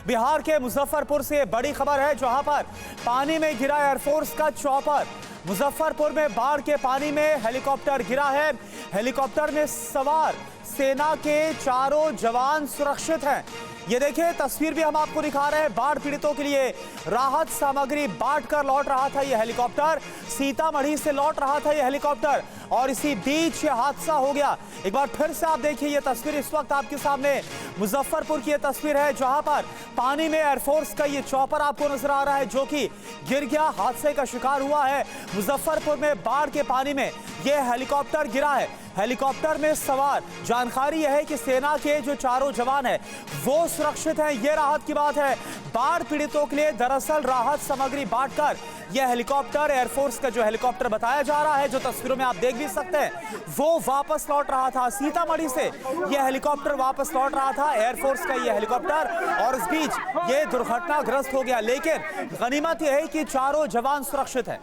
बिहार के मुजफ्फरपुर से बड़ी खबर है, जहां पर पानी में गिरा एयरफोर्स का चॉपर। मुजफ्फरपुर में बाढ़ के पानी में हेलीकॉप्टर गिरा है। हेलीकॉप्टर में सवार सेना के 4 जवान सुरक्षित हैं। ये देखिए, तस्वीर भी हम आपको दिखा रहे हैं। बाढ़ पीड़ितों के लिए राहत सामग्री बांटकर लौट रहा था ये हेलीकॉप्टर। सीतामढ़ी से लौट रहा था ये हेलीकॉप्टर और इसी बीच ये हादसा हो गया। एक बार फिर से आप देखिए ये तस्वीर, इस वक्त आपके सामने मुजफ्फरपुर की ये तस्वीर है, जहां पर पानी में एयरफोर्स का ये चॉपर आपको नजर आ रहा है, जो कि गिर गया, हादसे का शिकार हुआ है। मुजफ्फरपुर में बाढ़ के पानी में ये हेलीकॉप्टर गिरा है। हेलीकॉप्टर में सवार, जानकारी यह है कि सेना के जो 4 जवान हैं वो सुरक्षित हैं। ये राहत की बात है। बाढ़ पीड़ितों के लिए दरअसल राहत सामग्री बांटकर यह हेलीकॉप्टर, एयरफोर्स का जो हेलीकॉप्टर बताया जा रहा है, जो तस्वीरों में आप देख भी सकते हैं, वो वापस लौट रहा था। सीतामढ़ी से यह हेलीकॉप्टर वापस लौट रहा था, एयरफोर्स का यह हेलीकॉप्टर, और इस बीच ये दुर्घटनाग्रस्त हो गया। लेकिन गनीमत यह है कि 4 जवान सुरक्षित हैं।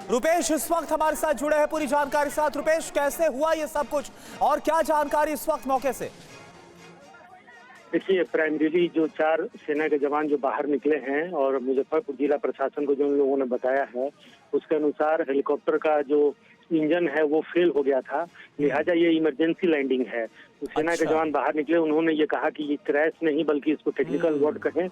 रुपेश इस वक्त हमारे साथ जुड़े हैं पूरी जानकारी साथ। रुपेश, कैसे हुआ ये सब कुछ और क्या जानकारी इस वक्त मौके से? देखिए, प्राइमरीली जो 4 सेना के जवान जो बाहर निकले हैं और मुजफ्फरपुर जिला प्रशासन को जो लोगों ने बताया है, उसके अनुसार हेलीकॉप्टर का जो इंजन है वो फेल हो गया था, लिहाजा ये इमरजेंसी लैंडिंग है। तो सेना के जवान बाहर निकले, उन्होंने ये कहा कि ये क्रैश नहीं बल्कि इसको टेक्निकल वर्ड कहें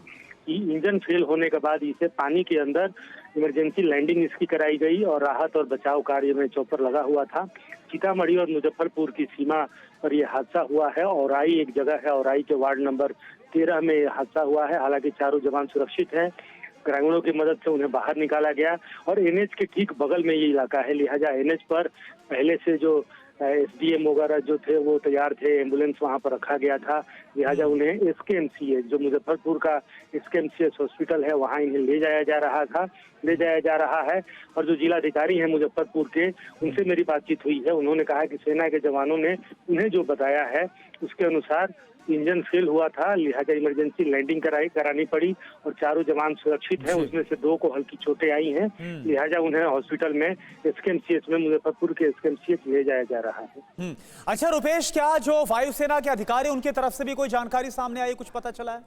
कि इंजन फेल होने के बाद इसे पानी के अंदर इमरजेंसी लैंडिंग इसकी कराई गई और राहत और बचाव कार्य में चॉपर लगा हुआ था। सीतामढ़ी और मुजफ्फरपुर की सीमा पर यह हादसा हुआ है। औराई एक जगह है, औराई के वार्ड नंबर 13 में यह हादसा हुआ है। हालांकि 4 जवान सुरक्षित हैं। ग्रामीणों की मदद से उन्हें बाहर निकाला गया और एनएच के ठीक बगल में ये इलाका है, लिहाजा एनएच पर पहले से जो एसडीएम वगैरह जो थे वो तैयार थे, एम्बुलेंस वहां पर रखा गया था। लिहाजा उन्हें एसकेएमसीएच, जो मुजफ्फरपुर का एसकेएमसीएच हॉस्पिटल है, वहां इन्हें ले जाया जा रहा है। और जो जिलाधिकारी हैं मुजफ्फरपुर के, उनसे मेरी बातचीत हुई है। उन्होंने कहा कि सेना के जवानों ने उन्हें जो बताया है उसके अनुसार इंजन फेल हुआ था, लिहाजा इमरजेंसी लैंडिंग करानी पड़ी और 4 जवान सुरक्षित हैं। उसमें से 2 को हल्की चोटें आई हैं, लिहाजा उन्हें हॉस्पिटल में एसकेएमसीएच में, मुजफ्फरपुर के एसकेएमसीएच ले जाया जा रहा है। अच्छा रुपेश, क्या जो वायुसेना के अधिकारी, उनकी तरफ से भी कोई जानकारी सामने आई, कुछ पता चला है?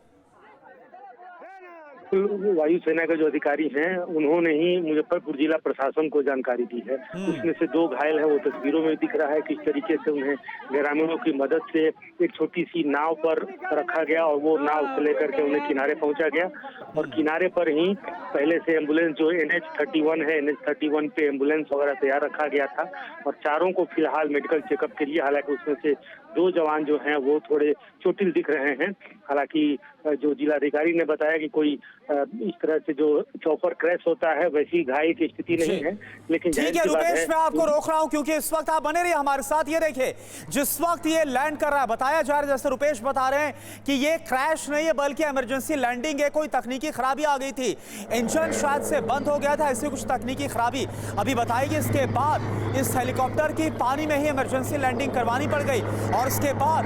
वायुसेना के जो अधिकारी हैं उन्होंने ही मुजफ्फरपुर जिला प्रशासन को जानकारी दी है। उसमें से 2 घायल हैं, वो तस्वीरों में दिख रहा है किस तरीके से उन्हें ग्रामीणों की मदद से एक छोटी सी नाव पर रखा गया और वो नाव से लेकर के उन्हें किनारे पहुंचा गया। और किनारे पर ही पहले से एम्बुलेंस, जो NH31 है, NH31 पे एम्बुलेंस वगैरह तैयार रखा गया था और 4 को फिलहाल मेडिकल चेकअप के लिए, हालांकि उसमें से 2 जवान जो हैं वो थोड़े चोटिल दिख रहे हैं। हालांकि जो जिलाधिकारी ने बताया कि कोई इस तरह से जो चॉपर क्रैश होता है वैसी घायल की स्थिति नहीं है। लेकिन ठीक है रुपेश, मैं आपको रोक रहा हूं क्योंकि इस वक्त आप बने रहिए हमारे साथ। ये देखिए, जिस वक्त ये लैंड कर रहा है, बताया जा रहा है, जैसे रुपेश बता रहे हैं कि ये क्रैश नहीं है बल्कि इमरजेंसी लैंडिंग है। कोई तकनीकी खराबी आ गई थी, इंजन शायद से बंद हो गया था, ऐसी कुछ तकनीकी खराबी अभी बताएगी। इसके बाद इस हेलीकॉप्टर की पानी में ही इमरजेंसी लैंडिंग करवानी पड़ गई और उसके बाद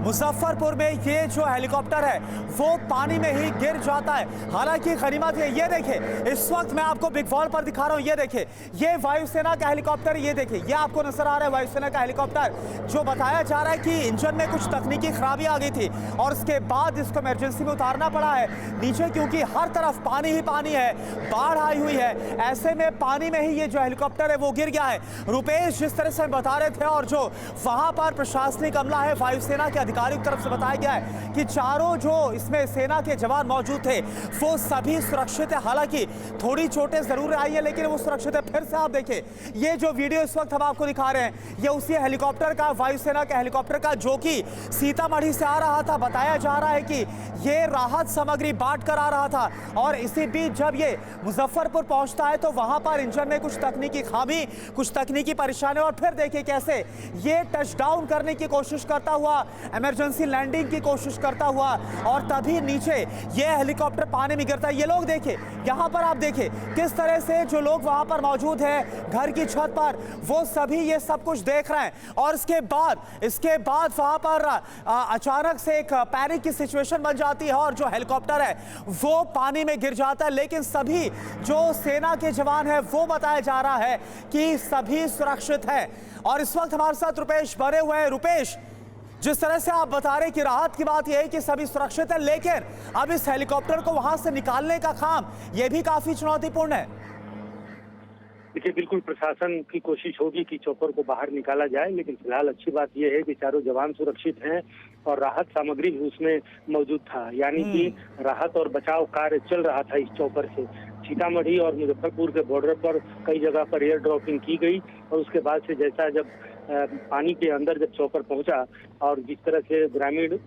मुजफ्फरपुर में ये जो हेलीकॉप्टर है वो पानी में ही गिर जाता है। हालांकि गनीमत है, ये देखिए, इस वक्त मैं आपको बिग वॉल पर दिखा रहा हूं। ये देखिए, ये वायुसेना का हेलीकॉप्टर, ये देखिए, ये आपको नजर आ रहा है वायुसेना का हेलीकॉप्टर, जो बताया जा रहा है कि इंजन में कुछ तकनीकी खराबी आ गई थी और उसके बाद इसको इमरजेंसी में उतारना पड़ा है नीचे, क्योंकि हर तरफ पानी ही पानी है, बाढ़ आई हुई है। ऐसे में पानी में ही ये जो हेलीकॉप्टर है वो गिर गया है। रुपेश, जिस तरह से बता रहे थे और जो वहां पर प्रशासनिक अमला है, वायुसेना के अधिकारियों की तरफ से बताया गया है कि 4 जो इसमें सेना के जवान मौजूद थे वो सभी सुरक्षित है। हालांकि थोड़ी चोटें जरूर आई है लेकिन वो सुरक्षित है। फिर से आप देखिए, ये जो वीडियो इस वक्त हम आपको दिखा रहे हैं, ये उसी हेलीकॉप्टर का, वायुसेना के हेलीकॉप्टर का, जो कि सीतामढ़ी से आ रहा था। बताया जा रहा है कि ये राहत सामग्री बांट कर आ रहा था और इसी बीच जब ये मुजफ्फरपुर पहुंचता है तो वहां पर इंजन में कुछ तकनीकी खामी, कुछ तकनीकी परेशानी, और फिर देखिए कैसे ये टच डाउन करने की कोशिश करता हुआ, इमरजेंसी लैंडिंग की कोशिश करता हुआ, और तभी नीचे ये हेलीकॉप्टर पानी में गिरता है। ये लोग देखिए, यहाँ पर आप देखिए किस तरह से जो लोग वहां पर मौजूद हैं घर की छत पर, वो सभी ये सब कुछ देख रहे हैं। और इसके बाद वहां पर अचानक से एक पैनिक की सिचुएशन बन जाती है और जो हेलीकॉप्टर है वो पानी में गिर जाता है। लेकिन सभी जो सेना के जवान हैं वो बताया जा रहा है कि सभी सुरक्षित हैं। और इस वक्त हमारे साथ रुपेश बने हुए हैं। रुपेश, जिस तरह से आप बता रहे कि राहत की बात यह है कि सभी सुरक्षित है, लेकिन अब इस हेलीकॉप्टर को वहां से निकालने का काम यह भी काफी चुनौतीपूर्ण है। देखिए, बिल्कुल प्रशासन की कोशिश होगी कि चॉपर को बाहर निकाला जाए, लेकिन फिलहाल अच्छी बात यह है कि चारों जवान सुरक्षित हैं और राहत सामग्री भी उसमें मौजूद था। यानी कि राहत और बचाव कार्य चल रहा था इस चॉपर से। सीतामढ़ी और मुजफ्फरपुर के बॉर्डर पर कई जगह पर एयर ड्रॉपिंग की गई और उसके बाद से जैसा जब पानी के अंदर जब चॉपर पहुंचा और जिस तरह से ग्रामीण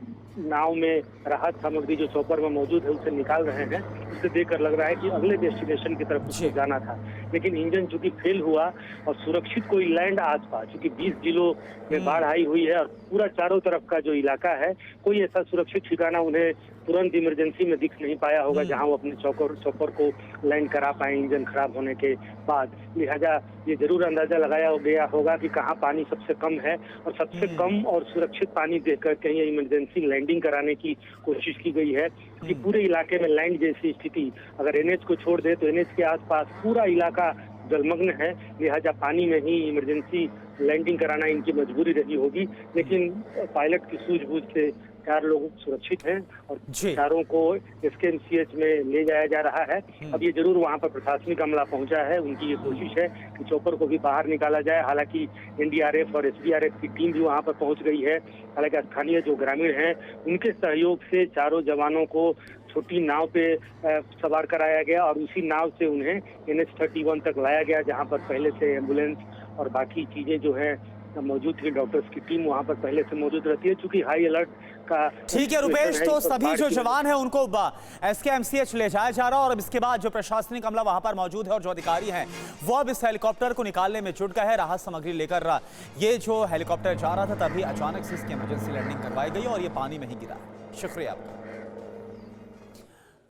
नाव में राहत सामग्री जो चॉपर में मौजूद है उसे निकाल रहे हैं, उसे देखकर लग रहा है कि अगले डेस्टिनेशन की तरफ उसको जाना था। लेकिन इंजन चूंकि फेल हुआ और सुरक्षित कोई लैंड आसपास, क्योंकि 20 जिलों में बाढ़ आई हुई है और पूरा चारों तरफ का जो इलाका है, कोई ऐसा सुरक्षित ठिकाना उन्हें तुरंत इमरजेंसी में दिख नहीं पाया होगा जहां वो अपने चॉपर को लैंड करा पाए इंजन खराब होने के बाद। लिहाजा ये जरूर अंदाजा लगाया गया होगा कि कहाँ पानी सबसे कम है और सबसे कम और सुरक्षित पानी देखकर कहीं इमरजेंसी लैंडिंग कराने की कोशिश की गई है कि पूरे इलाके में लैंड जैसी स्थिति, अगर एनएच को छोड़ दे तो एनएच के आसपास पूरा इलाका जलमग्न है। लिहाजा पानी में ही इमरजेंसी लैंडिंग कराना इनकी मजबूरी रही होगी, लेकिन पायलट की सूझबूझ से 4 लोग सुरक्षित हैं और चारों को एसकेएमसीएच में ले जाया जा रहा है। अब ये जरूर वहां पर प्रशासनिक अमला पहुंचा है, उनकी ये कोशिश है कि चॉपर को भी बाहर निकाला जाए। हालांकि एनडीआरएफ और एसडीआरएफ की टीम भी वहां पर पहुंच गई है। हालांकि स्थानीय जो ग्रामीण हैं उनके सहयोग से चारों जवानों को छोटी नाव पे सवार कराया गया और उसी नाव से उन्हें NH-31 तक लाया गया, जहां पर पहले से एम्बुलेंस और बाकी चीजें जो है मौजूद थी। डॉक्टर्स की टीम वहां पर पहले से मौजूद रहती है, चूंकि हाई अलर्ट का। ठीक है रुपेश, तो सभी जो जवान हैं उनको एसकेएमसीएच ले जाया जा रहा है और अब इसके बाद जो प्रशासनिक अमला वहां पर मौजूद है और जो अधिकारी हैं वो अब इस हेलीकॉप्टर को निकालने में जुट गए हैं, राहत सामग्री लेकर। ये जो हेलीकॉप्टर जा रहा था तभी अचानक से इसकी इमरजेंसी लैंडिंग करवाई गई और ये पानी में ही गिरा। शुक्रिया आपका।